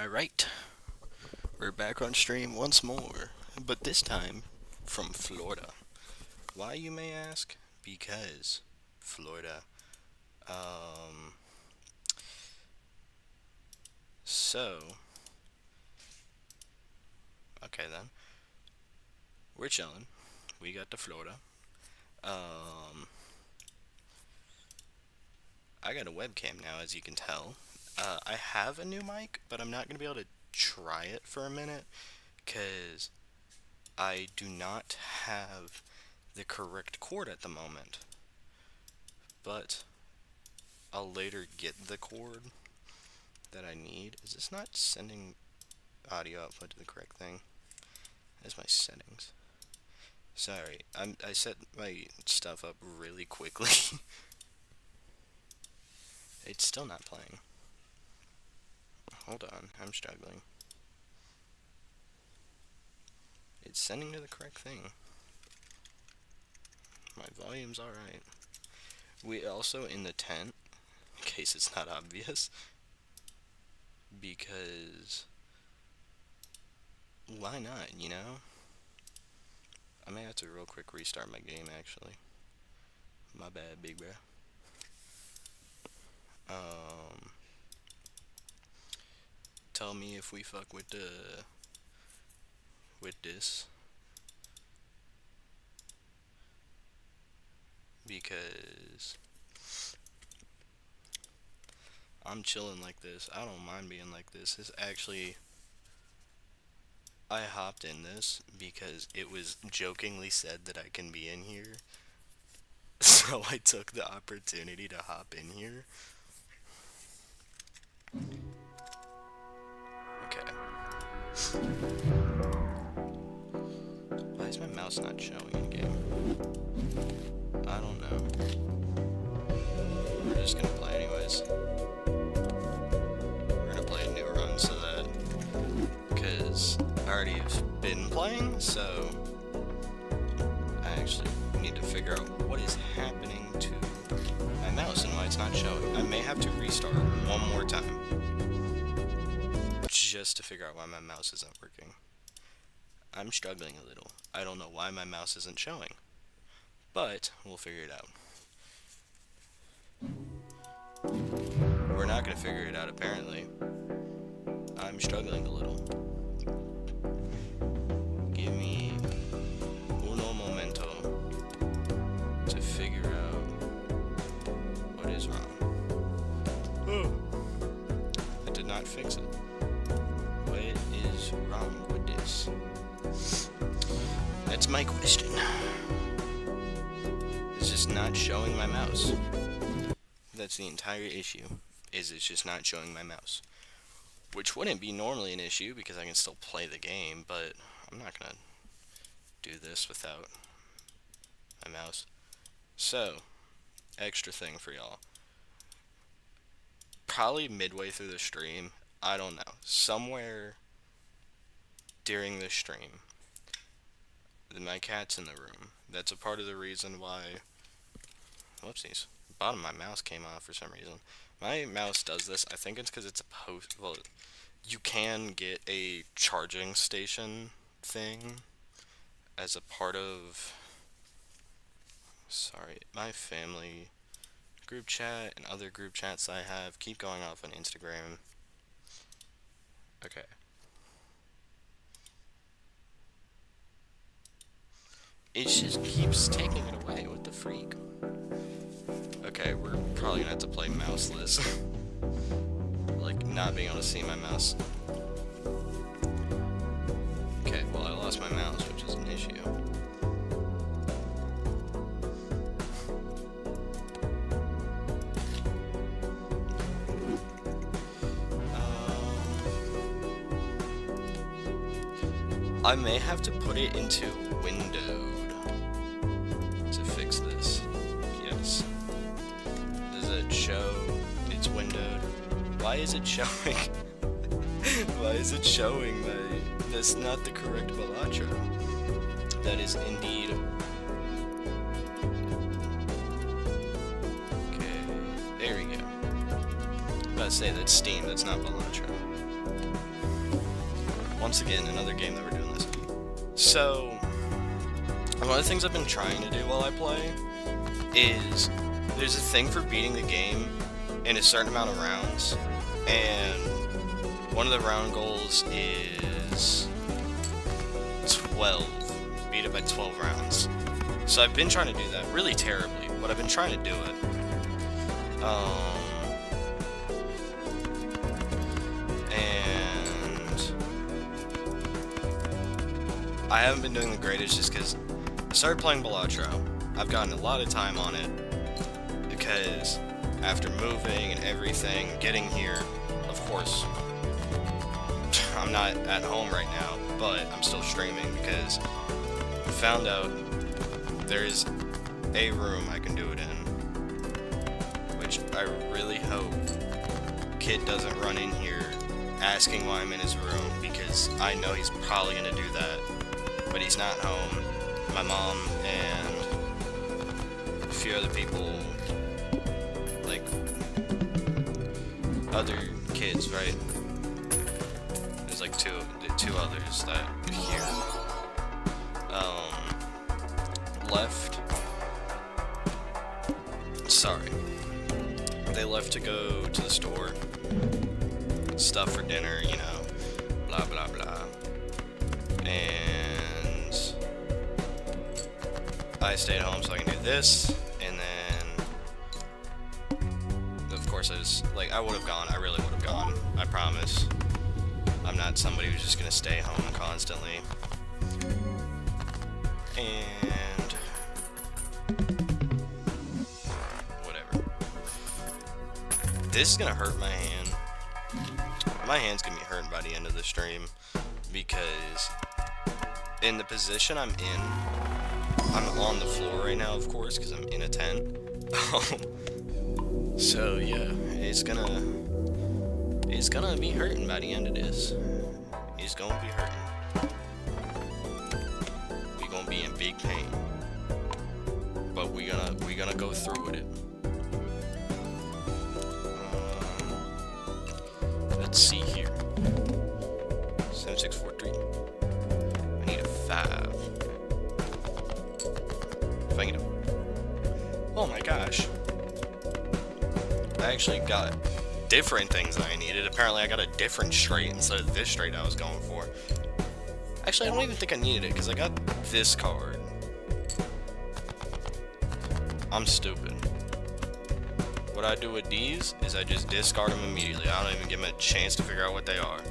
Alright, we're back on stream once more, but this time from Florida. Why, you may ask? Because Florida. Um, so, okay then. We're chilling. We got to Florida. Um, I got a webcam now, as you can tell. I have a new mic, but I'm not going to be able to try it for a minute, because I do not have the correct cord at the moment. But I'll later get the cord that I need. Is this not sending audio output to the correct thing? That's my settings. Sorry, I set my stuff up really quickly. It's still not playing. Hold on, I'm struggling. It's sending to the correct thing. My volume's alright. We also in the tent, in case it's not obvious, because why not, you know? I may have to real quick restart my game, actually. My bad, big bro. Tell me if we fuck with this, because I'm chilling like this. I don't mind being like this. It's actually, I hopped in this because it was jokingly said that I can be in here. So I took the opportunity to hop in here. Okay. Why is my mouse not showing in game? I don't know. We're just gonna play anyways. We're gonna play a new run so that, because I already have been playing, so I actually need to figure out what is happening to my mouse and why it's not showing. I may have to restart one more time just to figure out why my mouse isn't working. I'm struggling a little. I don't know why my mouse isn't showing, but we'll figure it out. We're not gonna figure it out, apparently. I'm struggling a little. Give me uno momento to figure out what is wrong. Oh, I did not fix it. What is wrong with this? That's my question. It's just not showing my mouse. That's the entire issue, is it's just not showing my mouse. Which wouldn't be normally an issue because I can still play the game, but I'm not gonna do this without my mouse. So, extra thing for y'all. Probably midway through the stream, I don't know, somewhere during the stream, my cat's in the room. That's a part of the reason why, whoopsies, the bottom of my mouse came off for some reason. My mouse does this. I think it's because it's a well, you can get a charging station thing as a part of, sorry, my family group chat and other group chats I have keep going off on Instagram. Okay. It just keeps taking it away. What the freak? Okay, we're probably gonna have to play mouseless. Like, not being able to see my mouse. Okay, well, I lost my mouse, which is an issue. I may have to put it into windowed to fix this. Yes. Does it show it's windowed? Why is it showing? Why is it showing that that's not the correct Balatro? That is indeed. Okay, there we go. I was about to say that's Steam, that's not Balatro. once again, another game that we're doing this. So, one of the things I've been trying to do while I play is there's a thing for beating the game in a certain amount of rounds, and one of the round goals is 12. Beat it by 12 rounds. So I've been trying to do that really terribly, but I've been trying to do it. And I haven't been doing the greatest just because I started playing Balatro. I've gotten a lot of time on it because after moving and everything, getting here, of course, I'm not at home right now, but I'm still streaming because I found out there's a room I can do it in, which I really hope Kid doesn't run in here asking why I'm in his room, because I know he's probably going to do that, but he's not home. My mom and a few other people, like other kids, right? There's like two others that are here. Left. Sorry. They left to go to the store. Stuff for dinner, you know. Blah, blah, blah. And I stayed home so I can do this. And then, of course, I would have gone. I really would have gone. I promise. I'm not somebody who's just gonna stay home constantly. And whatever. This is gonna hurt my hand. My hand's gonna be hurting by the end of the stream because in the position I'm in, I'm on the floor right now, of course, because I'm in a tent. So yeah, it's gonna be hurting by the end of this. It's gonna be hurting. We're gonna be in big pain, but we're gonna go through with it. Let's see here. 7643. I need a 5. If I get a... Oh my gosh. I actually got different things that I needed. Apparently I got a different straight instead of this straight I was going for. Actually, I don't even think I needed it because I got this card. I'm stupid. What I do with these is I just discard them immediately. I don't even give them a chance to figure out what they are.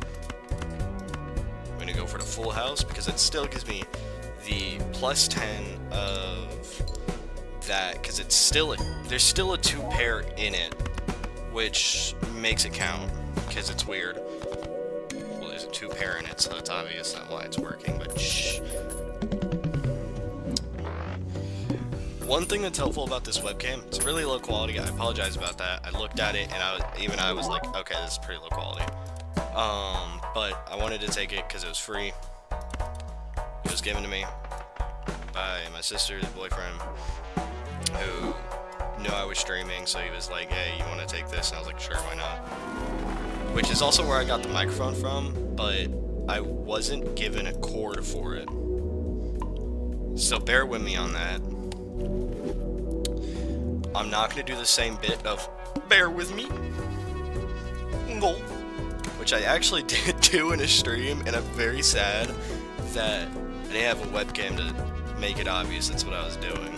I'm gonna go for the full house because it still gives me the plus 10 of that, because it's still there's still a 2 pair in it, which makes it count because it's weird. Well, there's a 2 pair in it, so it's obvious not why it's working, but shh. One thing that's helpful about this webcam, it's really low quality. I apologize about that. I looked at it and I was like, okay, this is pretty low quality. But I wanted to take it because it was free. It was given to me by my sister's boyfriend, who knew I was streaming, so he was like, hey, you want to take this? And I was like, sure, why not? Which is also where I got the microphone from, but I wasn't given a cord for it. So bear with me on that. I'm not going to do the same bit of bear with me, which I actually did do in a stream, and I'm very sad that I didn't have a webcam to make it obvious that's what I was doing.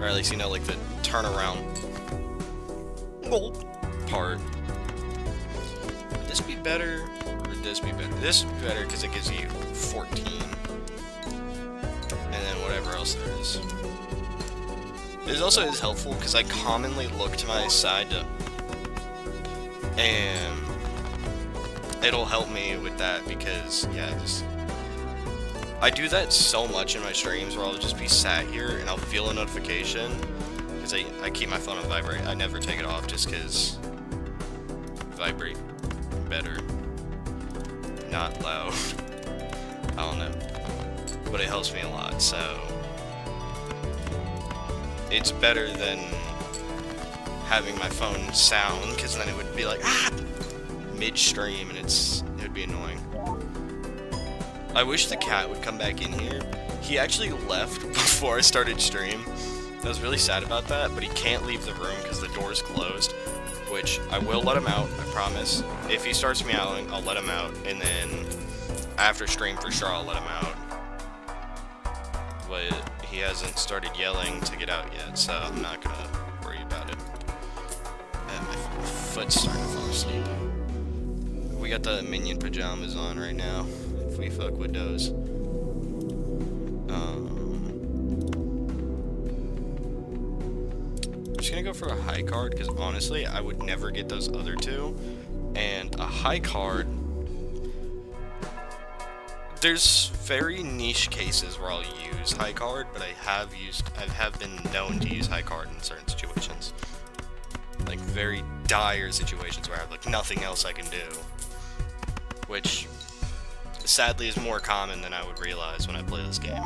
Or at least, you know, like the turnaround part. Would this be better, or would this be better? This would be better because it gives you 14. And then whatever else there is. This also is helpful because I commonly look to my side and it'll help me with that because, yeah, I do that so much in my streams where I'll just be sat here and I'll feel a notification because I keep my phone on vibrate. I never take it off just because vibrate better, not loud. I don't know, but it helps me a lot, so it's better than having my phone sound, because then it would be like, mid-stream, and it would be annoying. I wish the cat would come back in here. He actually left before I started stream. I was really sad about that, but he can't leave the room because the door's closed, which I will let him out, I promise. If he starts meowing, I'll let him out, and then after stream for sure I'll let him out. But he hasn't started yelling to get out yet, so I'm not gonna worry about it. And my foot's starting to fall asleep. We got the minion pajamas on right now, if we fuck with those. I'm just gonna go for a high card, because honestly, I would never get those other two. And a high card, there's very niche cases where I'll use high card, but I have been known to use high card in certain situations. Like very dire situations where I have like nothing else I can do. Which sadly is more common than I would realize when I play this game.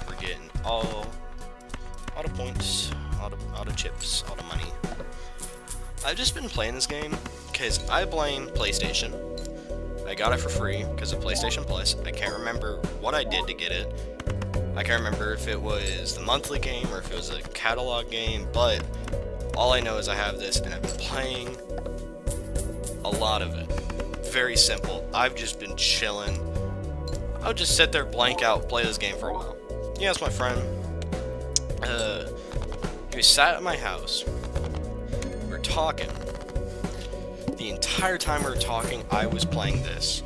We're getting all the points, all the chips, all the money. I've just been playing this game because I blame PlayStation. I got it for free because of PlayStation Plus. I can't remember what I did to get it. I can't remember if it was the monthly game or if it was a catalog game, but all I know is I have this and I've been playing a lot of it. Very simple. I've just been chilling. I would just sit there, blank out, play this game for a while. Yeah, it's my friend. He was sat at my house. We were talking. The entire time we were talking, I was playing this.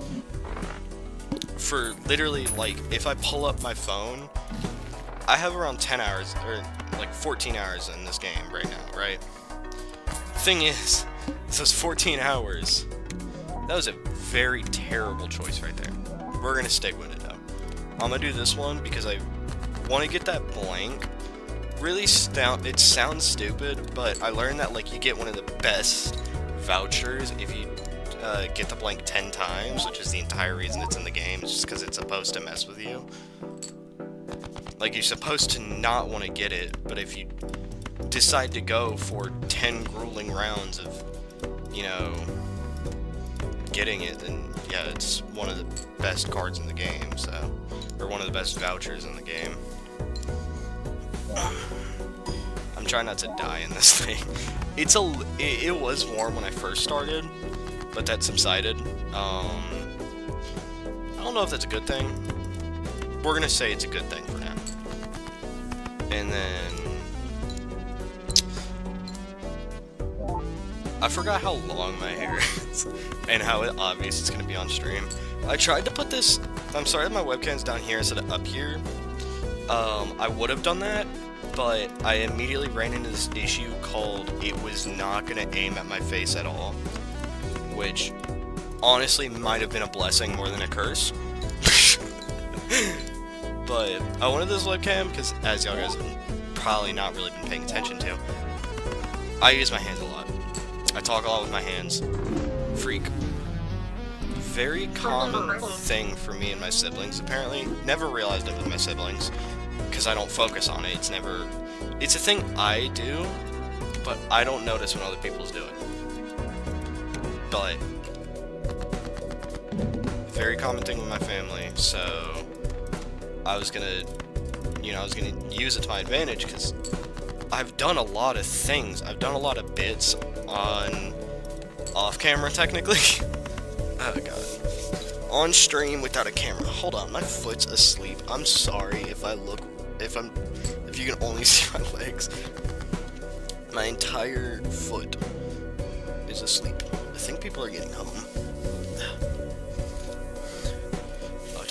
For literally, like, if I pull up my phone, I have around 10 hours, or like 14 hours in this game right now, right? Thing is, this was 14 hours. That was a very terrible choice right there. We're gonna stick with it though. I'm gonna do this one because I want to get that blank. Really, it sounds stupid, but I learned that like you get one of the best vouchers if you get the blank 10 times, which is the entire reason it's in the game, just because it's supposed to mess with you. Like, you're supposed to not want to get it, but if you decide to go for 10 grueling rounds of, you know, getting it, then yeah, it's one of the best cards in the game, so, or one of the best vouchers in the game. I'm trying not to die in this thing. It was warm when I first started, but that subsided. I don't know if that's a good thing. We're gonna say it's a good thing for now. And then I forgot how long my hair is and how obvious it's gonna be on stream. I tried to put this. I'm sorry that my webcam's down here instead of up here. I would have done that, but I immediately ran into this issue called it was not gonna aim at my face at all, which honestly might have been a blessing more than a curse. But I wanted this webcam because, as y'all guys have probably not really been paying attention to, I use my hands a lot. I talk a lot with my hands. Freak. Very common thing for me and my siblings, apparently. Never realized it with my siblings, because I don't focus on it. It's a thing I do, but I don't notice when other people's do it. But very common thing with my family, so I was gonna use it to my advantage, because I've done a lot of things. I've done a lot of bits on off camera, technically. Oh god. On stream without a camera. Hold on, my foot's asleep. I'm sorry if you can only see my legs. My entire foot is asleep. I think people are getting home.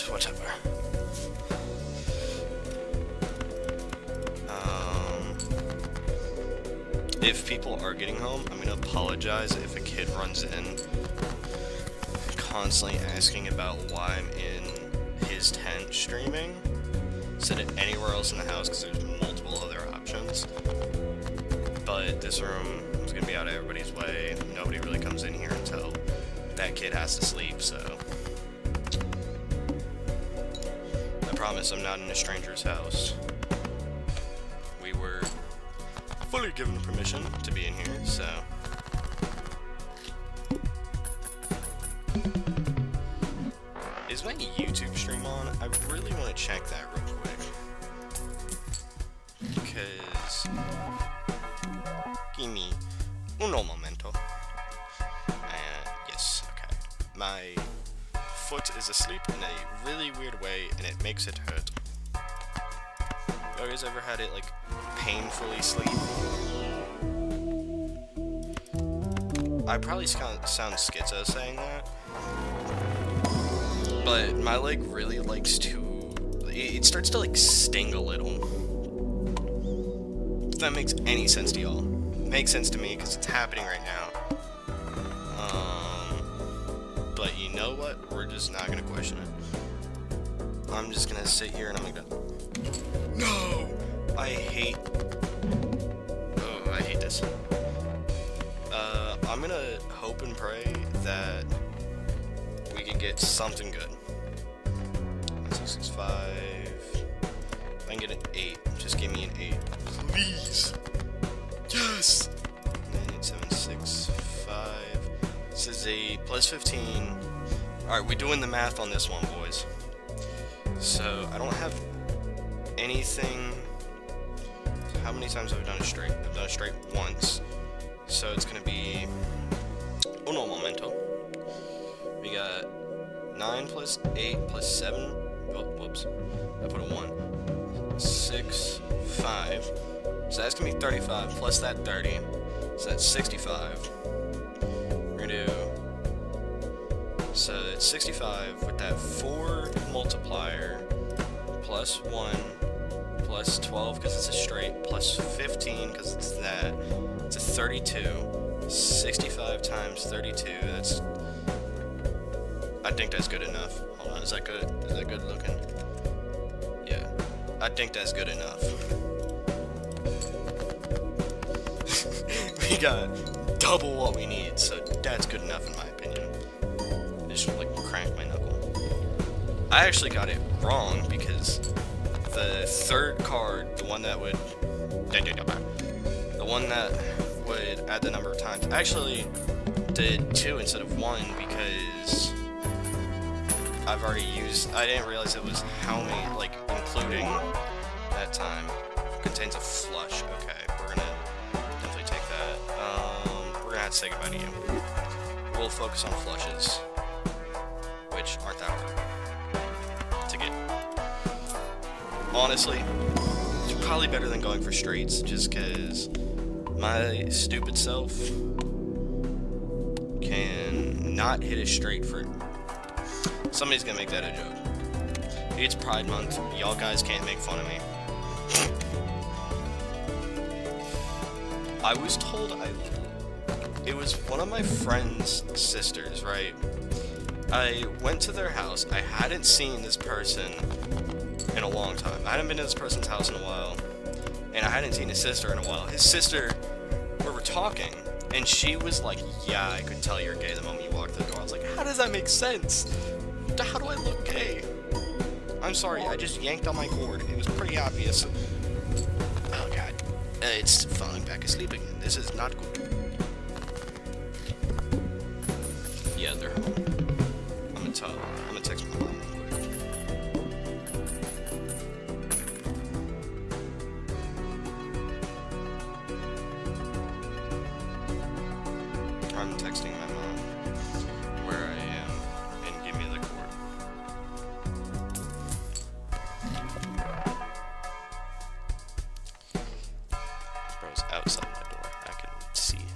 Whatever. If people are getting home, I'm gonna apologize if a kid runs in constantly asking about why I'm in his tent streaming instead of anywhere else in the house, because there's multiple other options. But this room is gonna be out of everybody's way. Nobody really comes in here until that kid has to sleep, so I promise I'm not in a stranger's house. We were fully given permission to be in here, so... Is my YouTube stream on? I really want to check that real quick. Because... Give me uno momento. Yes, okay. My foot is asleep in a really weird way, and it makes it hurt. You guys ever had it, like, painfully sleep? I probably sound schizo saying that, but my leg really likes to... It starts to, like, sting a little. If that makes any sense to y'all. It makes sense to me, because it's happening right now. But you know what? We're just not gonna question it. I'm just gonna sit here and I'm gonna go... No! I hate this. I'm gonna hope and pray that we can get something good. 665. If I can get an 8, just give me an 8. Please! Yes! 9765. This is a plus 15. Alright, we're doing the math on this one, boys. So, I don't have anything. How many times have I done a straight? I've done a straight once. So it's gonna be uno momento. We got 9 plus 8 plus 7. Oh, whoops. I put a 1. 6, 5. So that's gonna be 35 plus that 30. So that's 65. We're gonna do. So it's 65 with that 4 multiplier plus 1 plus 12 because it's a straight plus 15 because it's that. It's a 32. 65 times 32. That's. I think that's good enough. Hold on, is that good? Is that good looking? Yeah. I think that's good enough. We got double what we need, so that's good enough in my opinion. I just like crank my knuckle. I actually got it wrong because the third card, the one that would add the number of times, actually did 2 instead of 1 because I've already used. I didn't realize it was how many, like including that time. Contains a flush. Okay, we're gonna definitely take that. We're gonna have to say goodbye to you. We'll focus on flushes, which aren't that hard to get. Honestly, it's probably better than going for straights, just because my stupid self can not hit a straight for... Somebody's gonna make that a joke. It's Pride Month. Y'all guys can't make fun of me. I was told it was one of my friend's sisters, right? I went to their house. I hadn't seen this person in a long time. I hadn't been to this person's house in a while. And I hadn't seen his sister in a while. His sister, we were talking, and she was like, yeah, I could tell you're gay the moment you walked through the door. I was like, how does that make sense? How do I look gay? I'm sorry, I just yanked on my cord. It was pretty obvious. Oh god. It's falling back asleep again. This is not good. Yeah, they're home. I'm gonna text my mom real quick. I'm texting my mom where I am and give me the cord. Bro's outside my door. I can see him.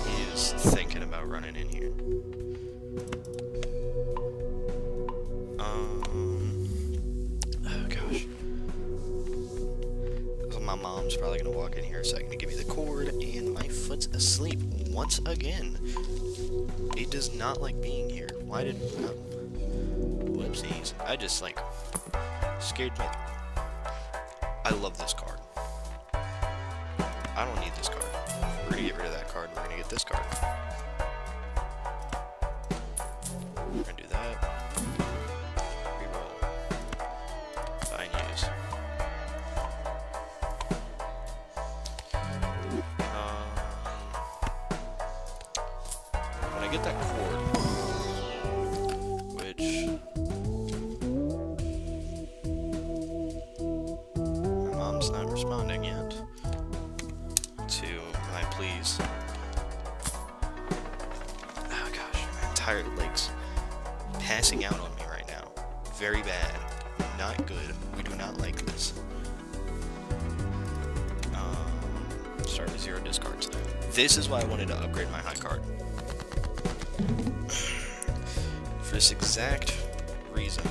He is thinking about running in here. Oh gosh. My mom's probably gonna walk in here a second to give me the cord, and my foot's asleep once again. It does not like being here. Why did... whoopsies. I just, like, scared me. I love this card. I don't need this card. We're gonna get rid of that card, we're gonna get this card. We're gonna do that. Reroll. Fine, use. get that cord, which my mom's not responding yet to my pleas. Oh gosh, my entire leg's passing out on me right now. Very bad. Not good. We do not like this. Start with 0 discards. This is why I wanted to upgrade my high card. For this exact reason,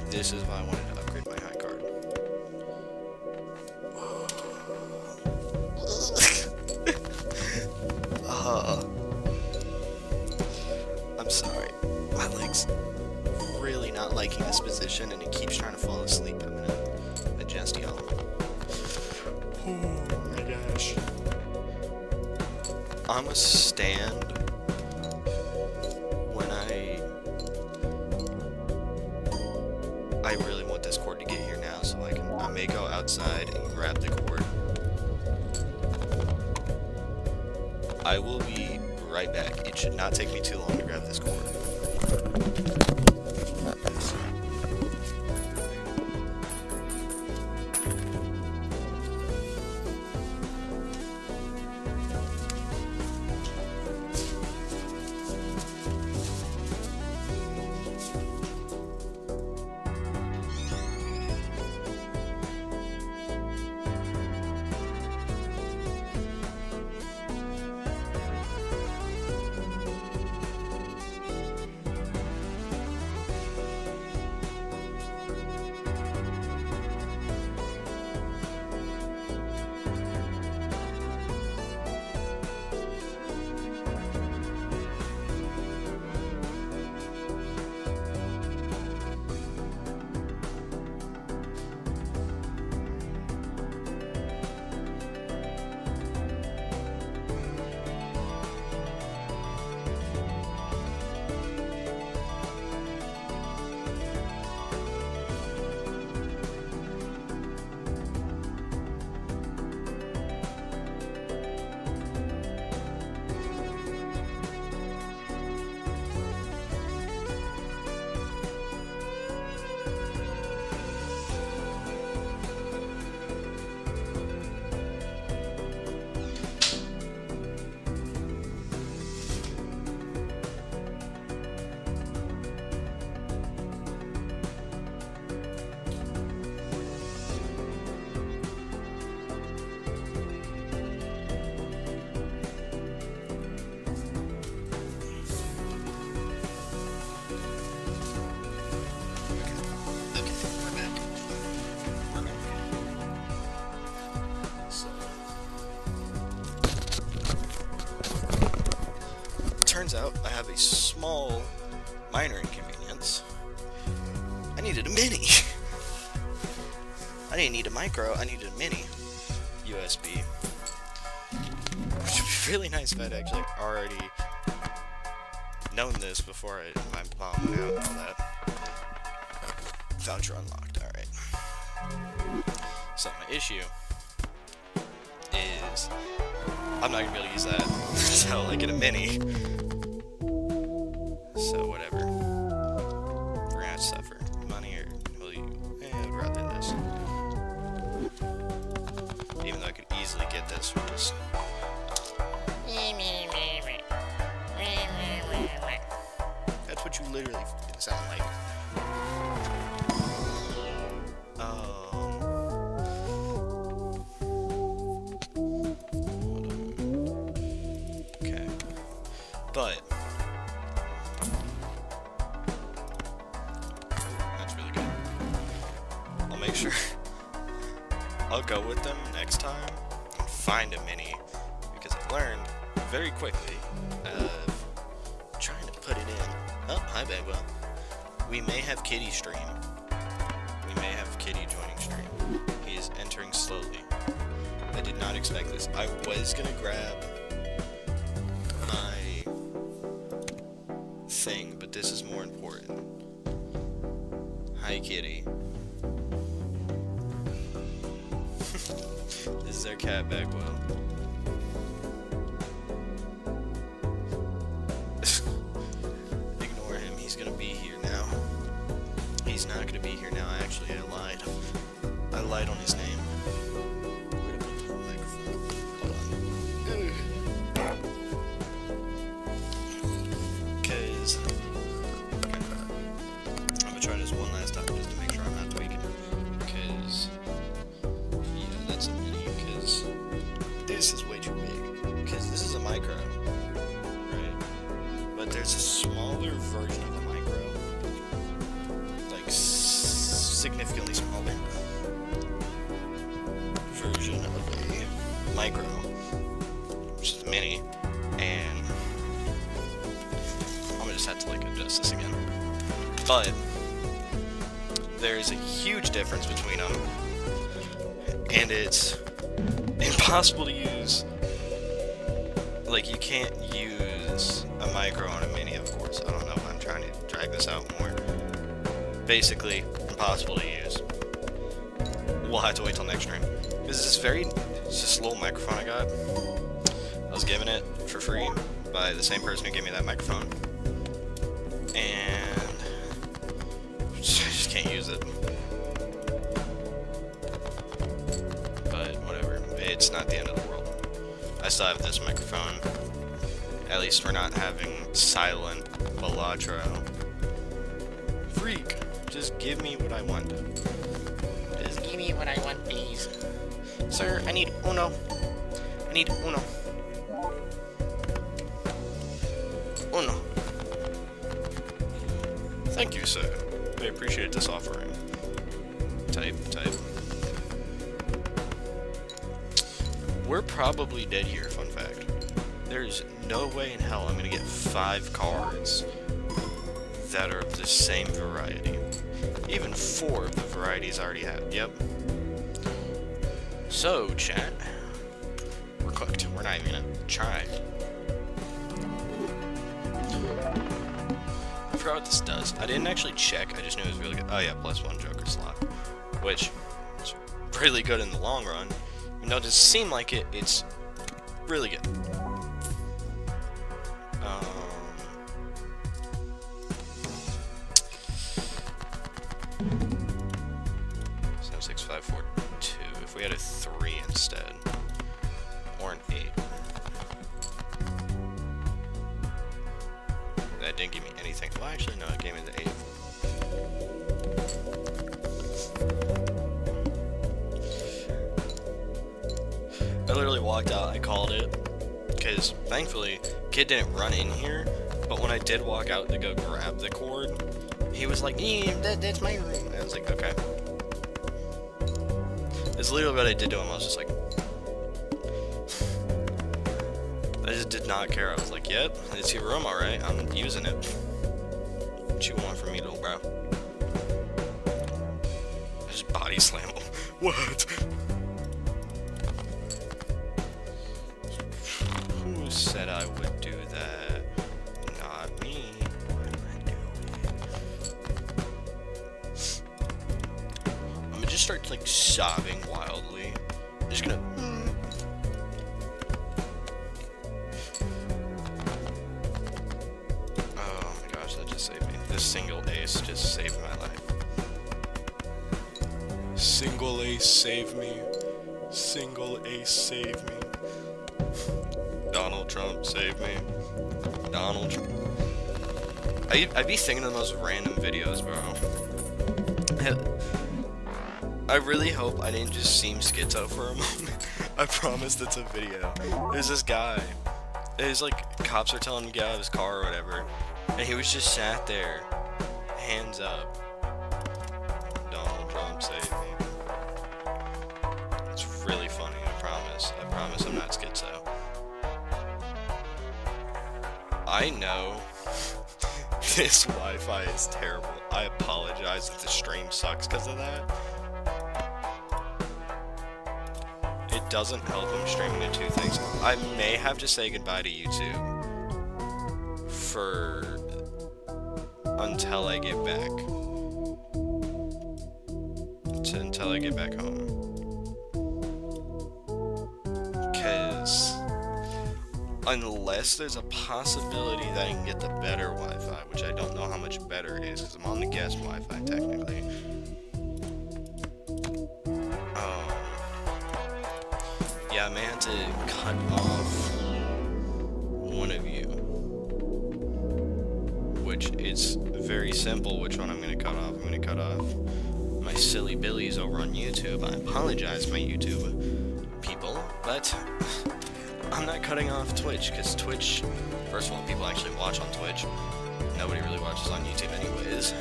this is why I wanted to upgrade my high card. I'm sorry. My leg's really not liking this position, and it keeps trying to fall asleep. I'm gonna adjust y'all. Oh my gosh. I'm a stand when I really want this cord to get here now, so I may go outside and grab the cord. I will be right back. It should not take me too long to grab this cord. Turns out I have a small, minor inconvenience. I needed a mini. I didn't need a micro, I needed a mini USB. Which would be really nice if I'd actually already known this before my mom went out and all that. Voucher unlocked, alright. So my issue is I'm not gonna be able to use that until I get a mini. So whatever. We're gonna have to suffer. Money or will you? I'd rather this. Even though I could easily get this from just. That's what you literally sound like. Okay. But that's really good. I'll make sure I'll go with them next time and find a mini, because I learned very quickly of trying to put it in. Oh, hi Bagwell. We may have Kitty stream. We may have Kitty joining stream. He is entering slowly. I did not expect this. I was gonna grab my thing, but this is more important. Hi Kitty. This is our cat Bagwell. this is way too big, because this is a micro, right? But there's a smaller version of a micro, like significantly smaller version of a micro, which is a mini, and I'm gonna just have to like adjust this again. But there's a huge difference between them, and it's impossible to use. Like, you can't use a micro on a mini, of course. I don't know if I'm trying to drag this out more. Basically, impossible to use. We'll have to wait till next stream. This is it's this little microphone I got. I was given it for free by the same person who gave me that microphone. And I just can't use it. But whatever, it's not the end of the world. I still have this microphone. At least we're not having silent Balatro. Freak, just give me what I want. Just give me what I want, please. Sir, I need uno. I need uno. Uno. Thank you, sir. I appreciate this offering. Type. We're probably dead here, fun fact. There's no way in hell I'm gonna get 5 cards that are of the same variety. Even 4 of the varieties I already have. Yep. So, chat. We're cooked. We're not even gonna try. I forgot what this does. I didn't actually check. I just knew it was really good. Oh yeah, +1 Joker slot. Which is really good in the long run. Even though it doesn't seem like it, it's really good. 6, 5, 4, 2. If we had a 3 instead, or an 8. That didn't give me anything. Well, actually, no, it gave me the 8. I literally walked out, I called it, because thankfully, kid didn't run in here, but when I did walk out to go grab the cord, he was like, yeah, that's my room. And I was like, okay. That's literally what I did to him. I was just like, I just did not care. I was like, yep, it's your room, alright, I'm using it. What you want from me, little bro? I just body slam him. What? Who said I would do that? Not me. What am I doing? I'm gonna just start like sobbing wildly. I'm just gonna. Oh my gosh, that just saved me. This single ace just saved my life. Single ace save me. Single ace save me. Donald Trump save me. Donald Trump. I'd be thinking of the most random videos, bro. I really hope I didn't just seem schizo for a moment. I promise it's a video. There's this guy. There's like, cops are telling him to get out of his car or whatever. And he was just sat there, hands up. Donald Trump save me. It's really funny, I promise. I promise I'm not schizo. I know this Wi-Fi is terrible. I apologize if the stream sucks because of that. It doesn't help I'm streaming to 2 things. I may have to say goodbye to YouTube for until I get back. Until I get back home. Because unless there's a possibility that I can get the better Wi-Fi, which I don't know how much better it is because I'm on the guest Wi-Fi technically. Yeah, I may have to cut off one of you. Which is very simple which one I'm going to cut off. I'm going to cut off my silly billies over on YouTube. I apologize, my YouTube people, but I'm not cutting off Twitch, because Twitch, first of all, people actually watch on Twitch. Nobody really watches on YouTube anyways.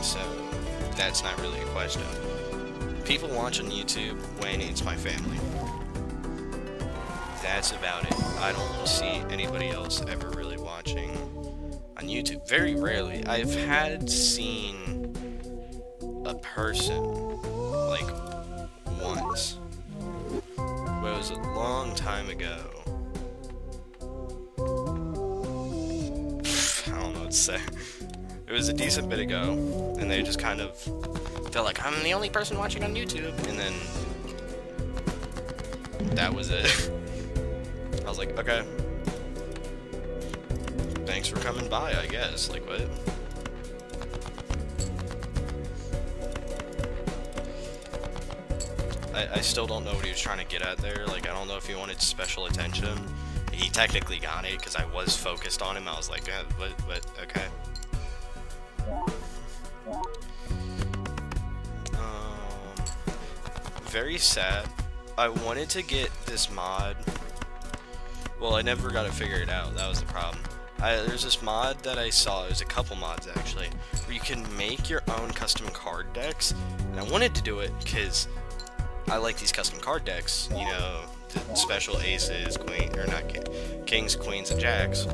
So, that's not really a question. People watch on YouTube when it's my family. That's about it. I don't see anybody else ever really watching on YouTube. Very rarely. I've had seen a person, like, once. But it was a long time ago. I don't know what to say. It was a decent bit ago, and they just kind of felt like, I'm the only person watching on YouTube, and then that was it. I was like, okay. Thanks for coming by, I guess. Like, what? I still don't know what he was trying to get at there. Like, I don't know if he wanted special attention. He technically got it, because I was focused on him. I was like, what, okay. Very sad. I wanted to get this mod. Well, I never got to figure it out. That was the problem. There's this mod that I saw. There's a couple mods, actually, where you can make your own custom card decks. And I wanted to do it because I like these custom card decks. You know, the special aces, kings, queens, and jacks.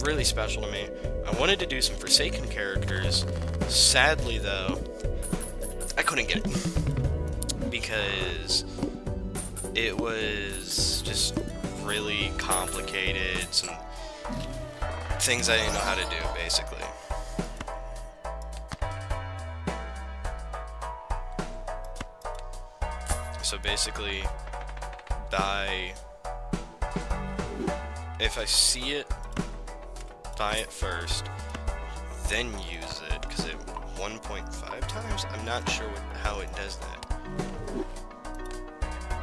Really special to me. I wanted to do some Forsaken characters. Sadly, though, I couldn't get it. Because it was just really complicated, some things I didn't know how to do, basically. So basically, if I see it, buy it first, then use it, because it 1.5 times? I'm not sure how it does that.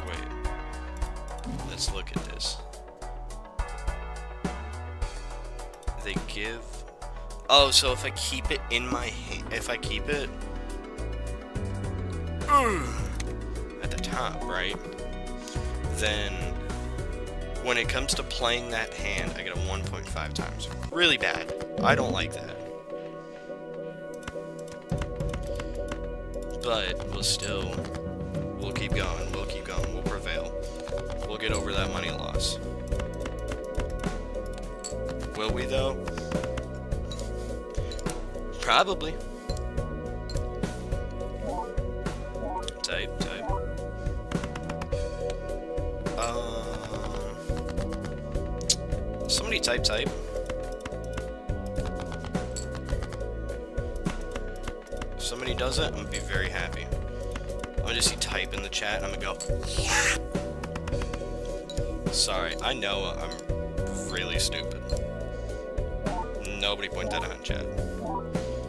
Wait. Let's look at this. They give... Oh, so if I keep it in my hand... If I keep it... at the top, right? Then... when it comes to playing that hand, I get a 1.5 times. Really bad. I don't like that. But we'll keep going, we'll prevail. We'll get over that money loss. Will we, though? Probably. Type. Somebody type. If somebody does it, I'm gonna be very happy. I'm gonna just see type in the chat and I'm gonna go, yeah! Sorry, I know I'm really stupid. Nobody point that out in chat.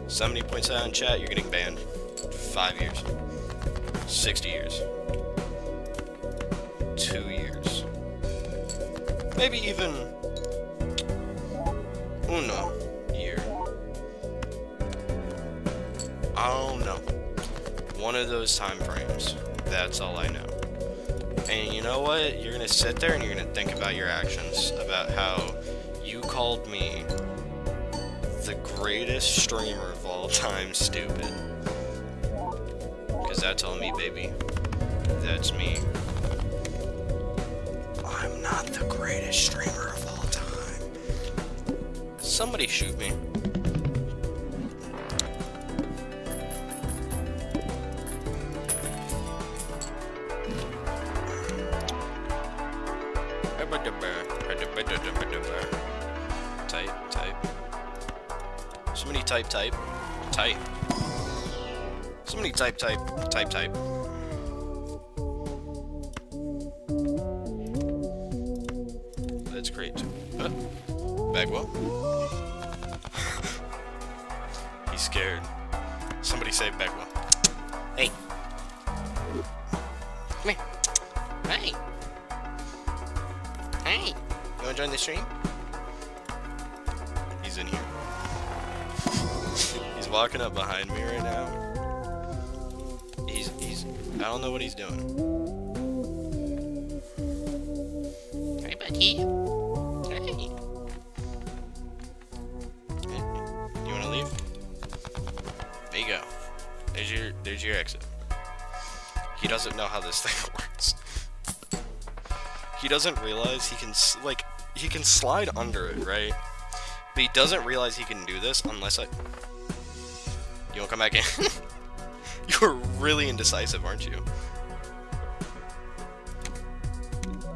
Somebody points that out in chat, you're getting banned. 5 years. 60 years. 2 years. Maybe even... uno year. I don't know. One of those time frames. That's all I know. And you know what? You're gonna sit there and you're gonna think about your actions. About how you called me the greatest streamer of all time stupid. Because that's all me, baby. That's me. I'm not the greatest streamer of all time. Somebody shoot me. Type. Somebody type. Somebody type. That's great. Bagwell? He's scared. Somebody save Bagwell. Hey. Come here. Hey. Hey. You wanna join the stream? He's in here. He's walking up behind me right now. I don't know what he's doing. Mikey? Hey. You wanna leave? There you go. There's your exit. He doesn't know how this thing works. He doesn't realize he can slide under it, right? But he doesn't realize he can do this unless I... You wanna come back in? You're really indecisive, aren't you?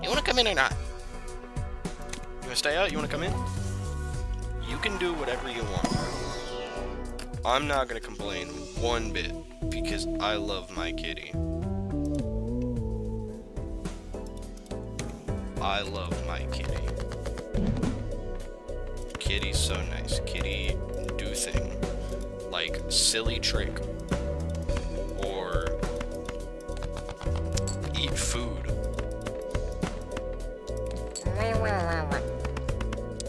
You wanna come in or not? You wanna stay out? You wanna come in? You can do whatever you want. I'm not gonna complain one bit because I love my kitty. I love my kitty. Kitty's so nice. Kitty do thing. Like silly trick. Or eat food.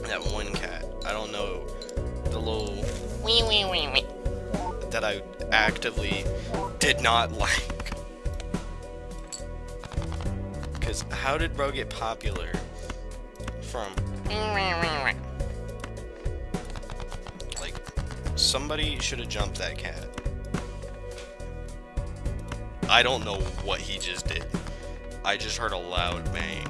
That one cat. I don't know. The little wee wee wee wee that I actively did not like. Cause how did bro get popular from like somebody should have jumped that cat. I don't know what he just did. I just heard a loud bang.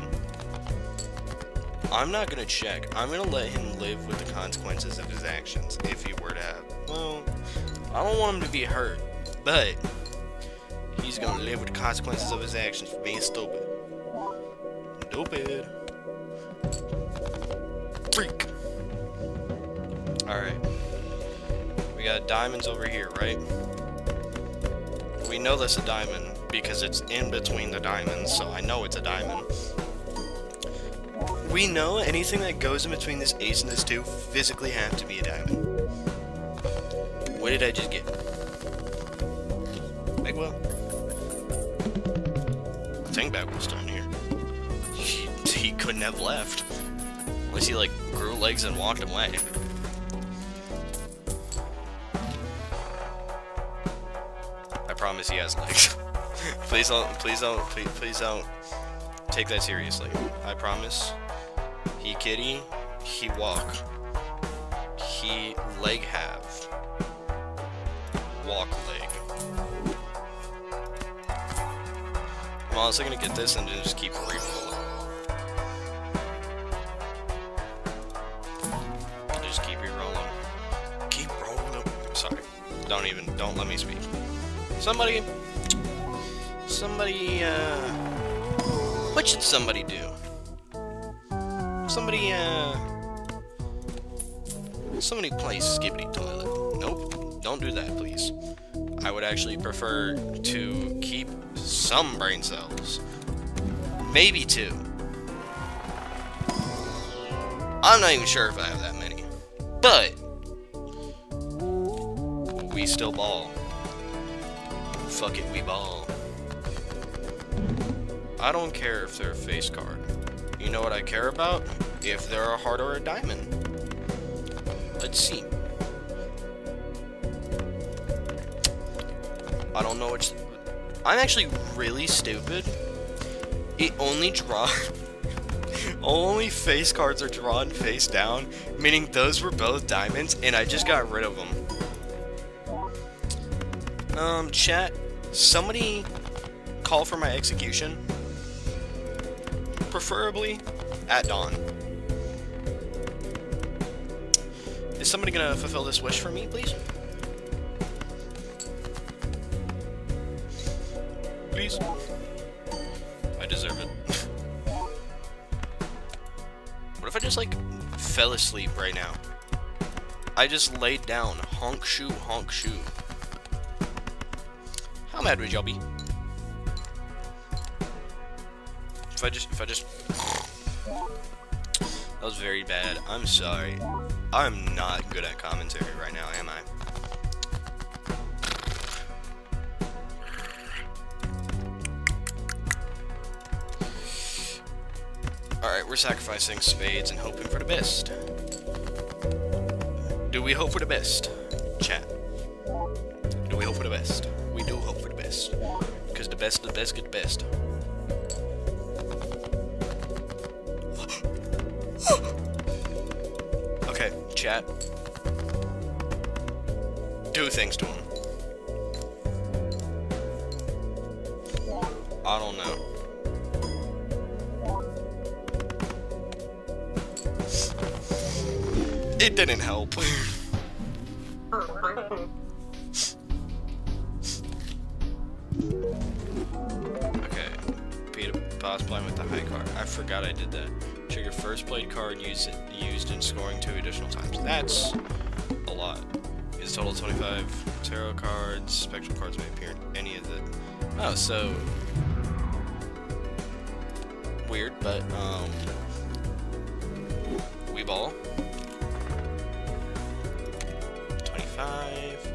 I'm not gonna check. I'm gonna let him live with the consequences of his actions if he were to have. Well, I don't want him to be hurt, but he's gonna live with the consequences of his actions for being stupid. Stupid. Freak. Alright. We got diamonds over here, right? We know that's a diamond because it's in between the diamonds, so I know it's a diamond. We know anything that goes in between this ace and this 2 physically have to be a diamond. What did I just get? Bagwell? I think Bagwell's down here. He couldn't have left. Unless he, like, grew legs and walked away. I promise he has legs. Please don't take that seriously. I promise. He kitty, he walk. He leg have. Walk leg. I'm honestly gonna get this and then just keep re-rolling. Just keep re-rolling. Keep rolling. Sorry. Don't let me speak. Somebody, what should somebody do? Somebody play Skibbity Toilet. Nope, don't do that, please. I would actually prefer to keep some brain cells. Maybe 2. I'm not even sure if I have that many. But we still ball. Fuck it, we ball. I don't care if they're a face card. You know what I care about? If they're a heart or a diamond. Let's see. I don't know which... I'm actually really stupid. It only only face cards are drawn face down, meaning those were both diamonds, and I just got rid of them. Chat, somebody call for my execution. Preferably at dawn. Is somebody gonna fulfill this wish for me, please? Please? I deserve it. What if I just, like, fell asleep right now? I just laid down. Honk shoe, honk shoe. How mad would y'all be? If I just... That was very bad. I'm sorry. I'm not good at commentary right now, am I? Alright, we're sacrificing spades and hoping for the best. Do we hope for the best? Chat. Do we hope for the best? We do hope for the best. Because the best get the best. chat. Do things to him. I don't know. It didn't help. Okay. Pause playing with the high card. I forgot I did that. Trigger first played card used in scoring 2 additional times. That's a lot. Is total 25 tarot cards. Spectral cards may appear in any of the... Oh, so... Weird, but, we ball. 25.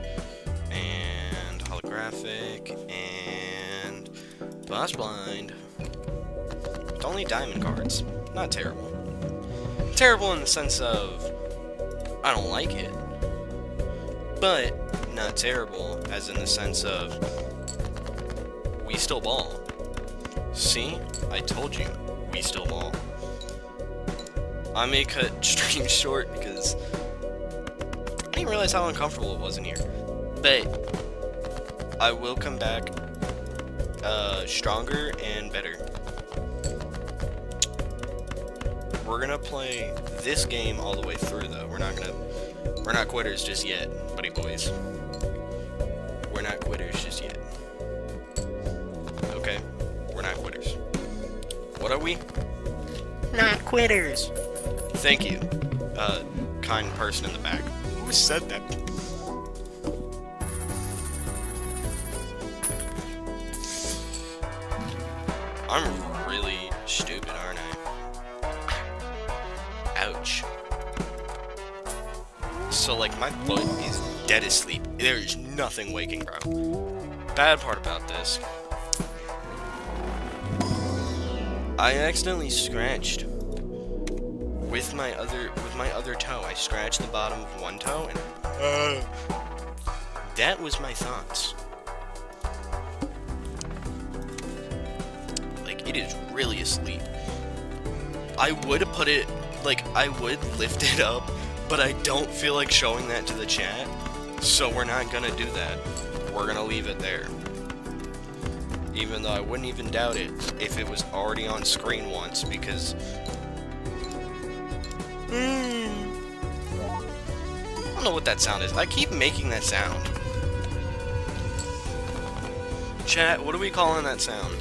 And holographic. And boss blind. With only diamond cards. Not terrible. Terrible in the sense of I don't like it. But not terrible as in the sense of we still ball. See? I told you. We still ball. I may cut stream short because I didn't realize how uncomfortable it was in here. But I will come back stronger and better. We're gonna play this game all the way through though. We're not quitters just yet, buddy boys. We're not quitters just yet. Okay? We're not quitters. What are we? Not quitters. Thank you, kind person in the back. Who said that? I'm really stupid, aren't I? Ouch. So, like, my foot is dead asleep. There is nothing waking, bro. Bad part about this. I accidentally scratched with my other toe. I scratched the bottom of one toe, and that was my thoughts. Like, it is really asleep. I would put it, like, I would lift it up, but I don't feel like showing that to the chat, so we're not gonna do that. We're gonna leave it there. Even though I wouldn't even doubt it if it was already on screen once, because... I don't know what that sound is. I keep making that sound. Chat, what are we calling that sound?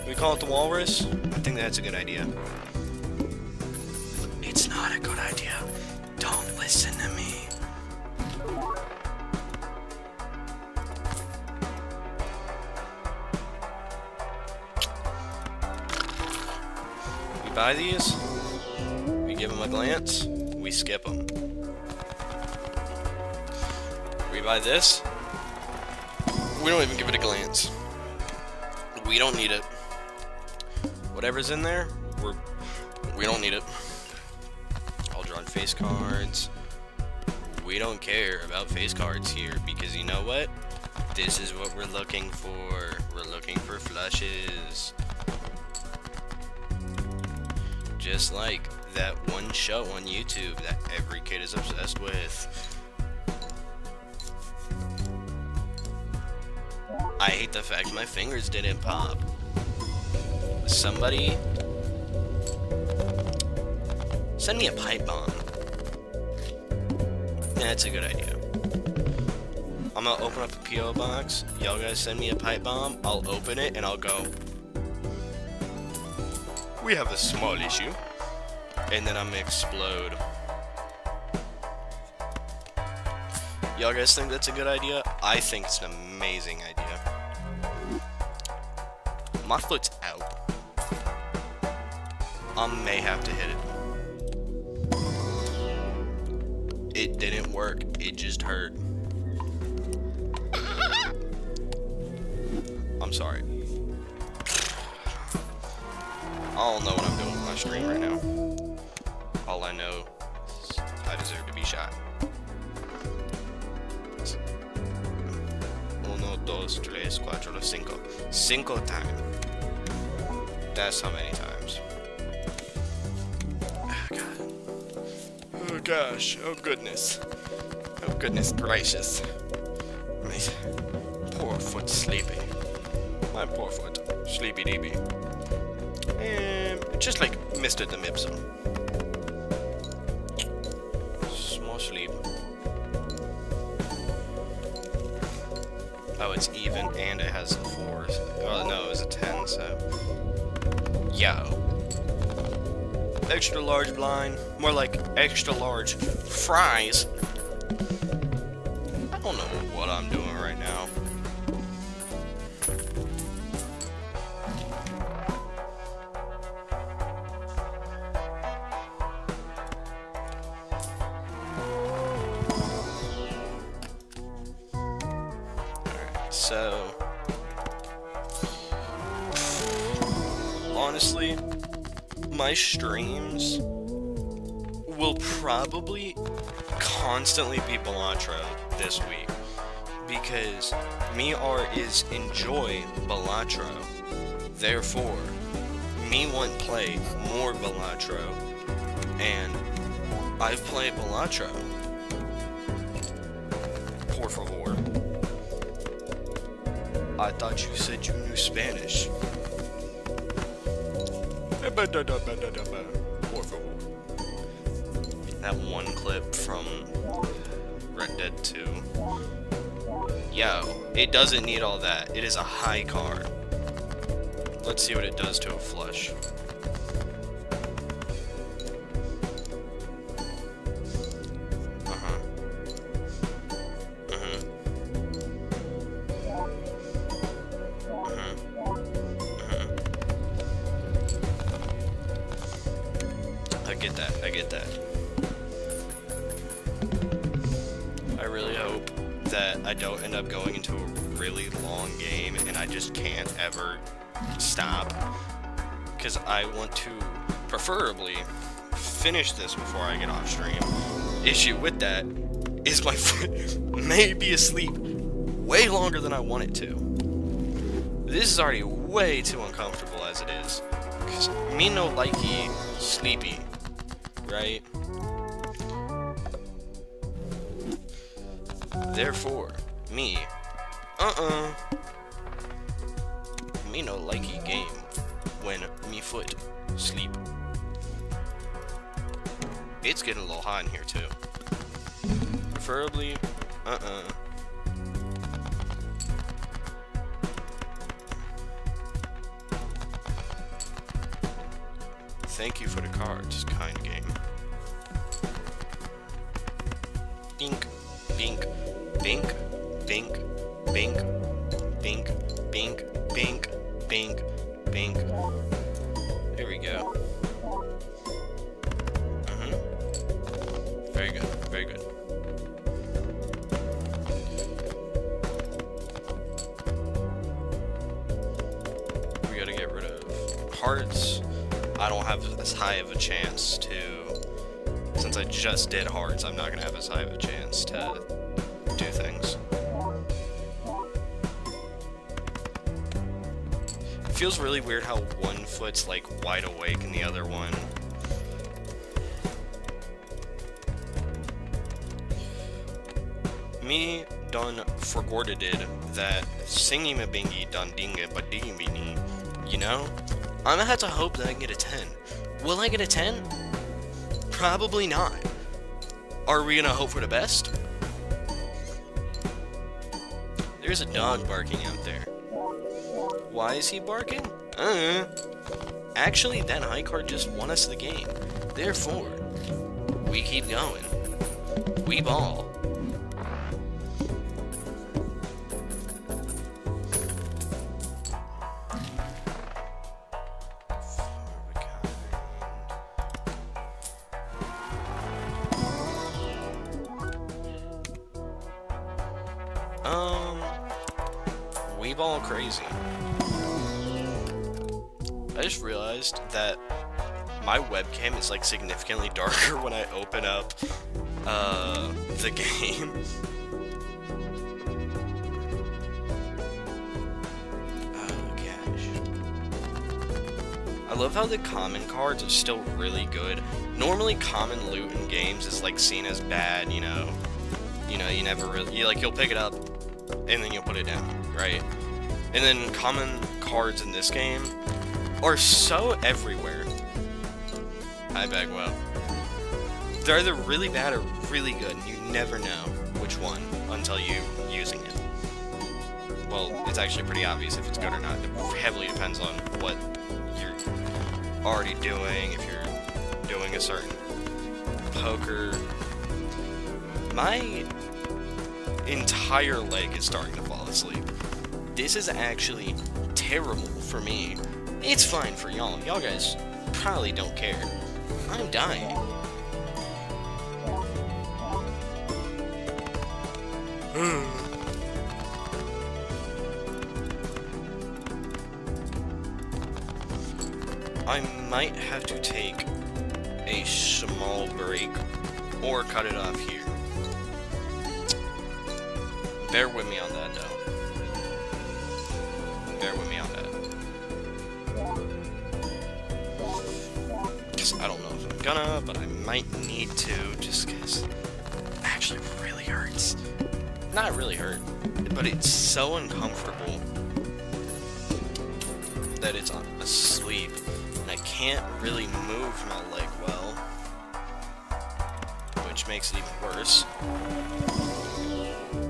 We call it the walrus? I think that's a good idea. It's not a good idea. Don't listen to me. We buy these, we give them a glance, we skip them. We buy this, we don't even give it a glance. We don't need it. Whatever's in there, we don't need it. All drawn face cards. We don't care about face cards here because you know what? This is what we're looking for. We're looking for flushes. Just like that one show on YouTube that every kid is obsessed with. I hate the fact my fingers didn't pop. Somebody send me a pipe bomb. That's a good idea. I'm gonna open up a P.O. box. Y'all guys send me a pipe bomb. I'll open it and I'll go, we have a small issue. And then I'm gonna explode. Y'all guys think that's a good idea? I think it's an amazing idea. My foot's out. I may have to hit it. It didn't work. It just hurt. I'm sorry. I don't know what I'm doing with my stream right now. All I know is I deserve to be shot. 1, 2, 3, 4, 5. 5 times. That's how many times. Oh, God. Oh, gosh. Oh goodness. Oh goodness gracious. My poor foot sleepy. My poor foot. Sleepy deepy. Just like Mr. the Mibsum. Small sleep. Oh, it's even and it has a 4. Oh no, it was a 10, so. Yo. Extra large blind. More like extra large fries. I don't know what I'm doing right now. Alright, so honestly, my streams will probably constantly be Balatro this week because me art is enjoy Balatro. Therefore, me want play more Balatro, and I've played Balatro. Por favor. I thought you said you knew Spanish. Por favor. That one clip from Red Dead 2. Yo, it doesn't need all that. It is a high card. Let's see what it does to a flush. I get that. I really hope that I don't end up going into a really long game and I just can't ever stop. Because I want to, preferably, finish this before I get off stream. Issue with that is my foot may be asleep way longer than I want it to. This is already way too uncomfortable as it is. Because me no likey sleepy. Right? Therefore, me, me no likey game when me foot sleep. It's getting a little hot in here too. Preferably, Thank you for the cards, kind game. Bink, bink, bink, bink, bink, bink, bink, bink, bink, bink. There we go. Very good, very good. We gotta get rid of hearts. I don't have as high of a chance to, since I just did hearts, I'm not gonna have as high of a chance to do things. It feels really weird how one foot's like wide awake and the other one. Me done forgorted that singing a bingy done dinga but dingy, you know? I'm gonna have to hope that I can get a 10. Will I get a 10? Probably not. Are we gonna hope for the best? There's a dog barking out there. Why is he barking? Actually, that high card just won us the game. Therefore, we keep going. We ball. We ball crazy. I just realized that my webcam is like significantly darker when I open up the game. Oh gosh. I love how the common cards are still really good. Normally, common loot in games is like seen as bad, you know, you never really, you'll pick it up, and then you'll put it down, right? And then common cards in this game are so everywhere. Hi, Bagwell. They're either really bad or really good, and you never know which one until you using it. Well, it's actually pretty obvious if it's good or not. It heavily depends on what you're already doing, if you're doing a certain poker. My entire leg is starting to fall asleep. This is actually terrible for me. It's fine for y'all. Y'all guys probably don't care. I'm dying. I might have to take a small break or cut it off here. Bear with me on that, though. Bear with me on that. Because I don't know if I'm gonna, but I might need to, just because it actually really hurts. Not really hurt, but it's so uncomfortable that it's asleep, and I can't really move my leg well, which makes it even worse.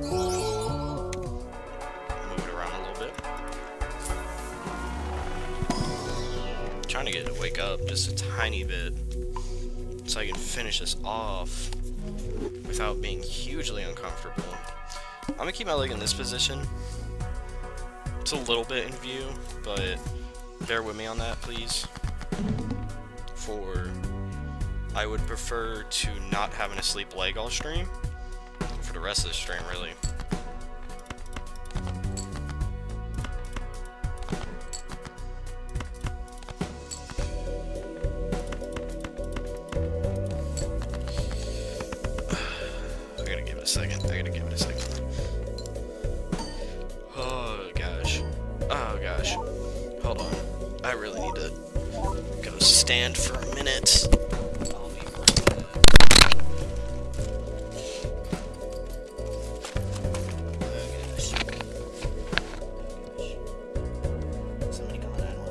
Move it around a little bit. I'm trying to get it to wake up just a tiny bit, so I can finish this off without being hugely uncomfortable. I'm gonna keep my leg in this position. It's a little bit in view, but bear with me on that, please. I would prefer to not have an asleep leg all stream, for the rest of the stream, really. I gotta give it a second. Oh gosh. Hold on. I really need to go stand for a minute. I'll be right back. Oh gosh. Somebody call 911.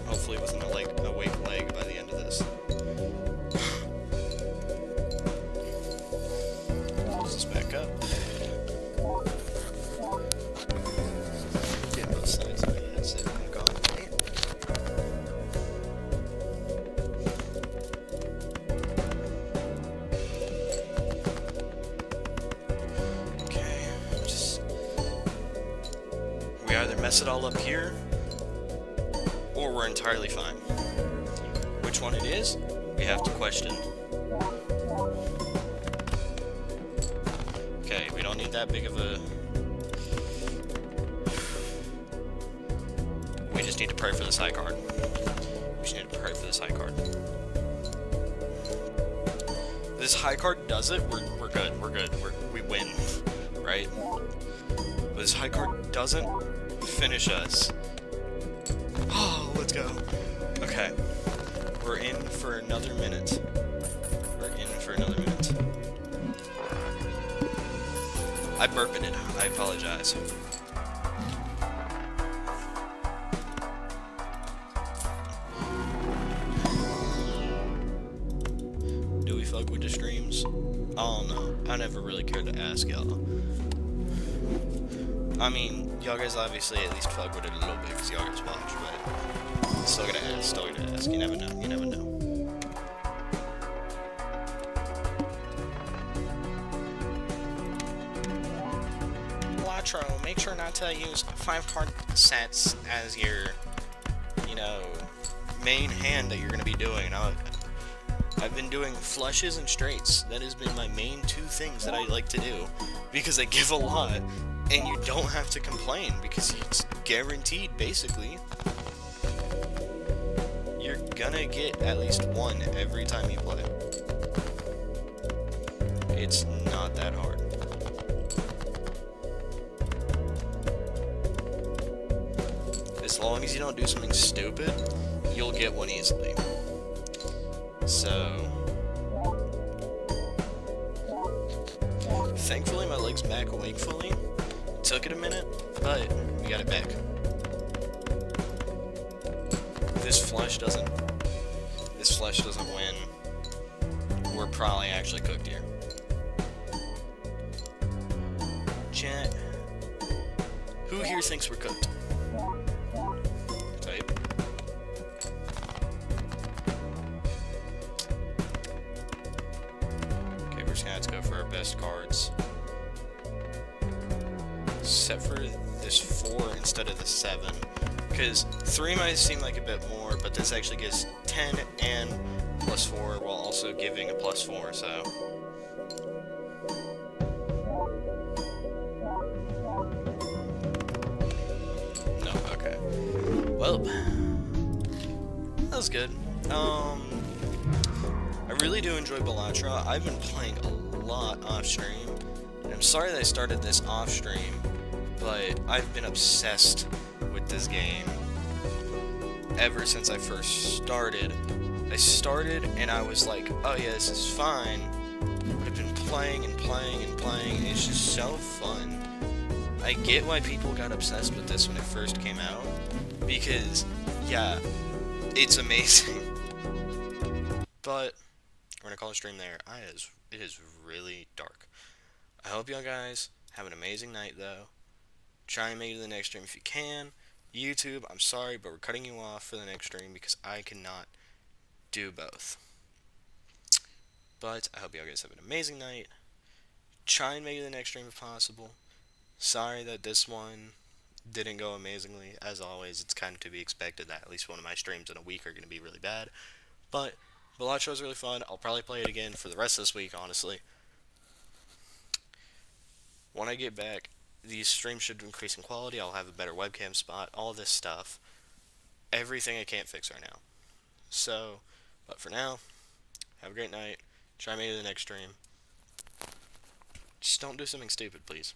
Hopefully with an awake leg by the end of this. Close this back up. Get both sides of my headset back on. Okay, we either mess it all up here, or we're entirely fine. Which one it is, we have to question. Okay, we don't need that big of a... We just need to pray for this high card. We just need to pray for this high card. this high card does it, we're good. We're good. We win, right? But this high card doesn't finish us. Oh, let's go. Okay. We're in for another minute. We're in for another minute. I burped it. I apologize. Do we fuck with the streams? Oh no, I never really cared to ask y'all. I mean, y'all guys obviously at least fuck with it a little bit because y'all guys watch, but still gonna ask, still gonna ask. You never know, you never know. Balatro, make sure not to use 5-card sets as your, you know, main hand that you're gonna be doing. I've been doing flushes and straights. That has been my main 2 things that I like to do because they give a lot, and you don't have to complain because it's guaranteed, basically. You're gonna get at least 1 every time you play. It's not that hard. As long as you don't do something stupid, you'll get 1 easily. So, thankfully my leg's back awake fully. Took it a minute, but we got it back. This flush doesn't win. We're probably actually cooked here. Chat. Who here thinks we're cooked? Type. Okay, we're just gonna have to go for our best cards. Except for this 4 instead of the 7. Because 3 might seem like a bit more, but this actually gives 10 and +4 while also giving a +4, so. No, okay. Well, that was good. I really do enjoy Balatro. I've been playing a lot off stream, and I'm sorry that I started this off stream, but I've been obsessed with this game ever since I first started. I started and I was like, oh yeah, this is fine, but I've been playing and playing and playing, and it's just so fun. I get why people got obsessed with this when it first came out, because, yeah, it's amazing. But we're gonna call a stream there. It is really dark. I hope y'all guys have an amazing night, though. Try and make it to the next stream if you can. YouTube, I'm sorry, but we're cutting you off for the next stream because I cannot do both. But I hope y'all guys have an amazing night. Try and make it to the next stream if possible. Sorry that this one didn't go amazingly. As always, it's kind of to be expected that at least one of my streams in a week are going to be really bad. But Balatro is really fun. I'll probably play it again for the rest of this week, honestly. When I get back, these streams should increase in quality. I'll have a better webcam spot, all this stuff. Everything I can't fix right now. So, but for now, have a great night. Try me to the next stream. Just don't do something stupid, please.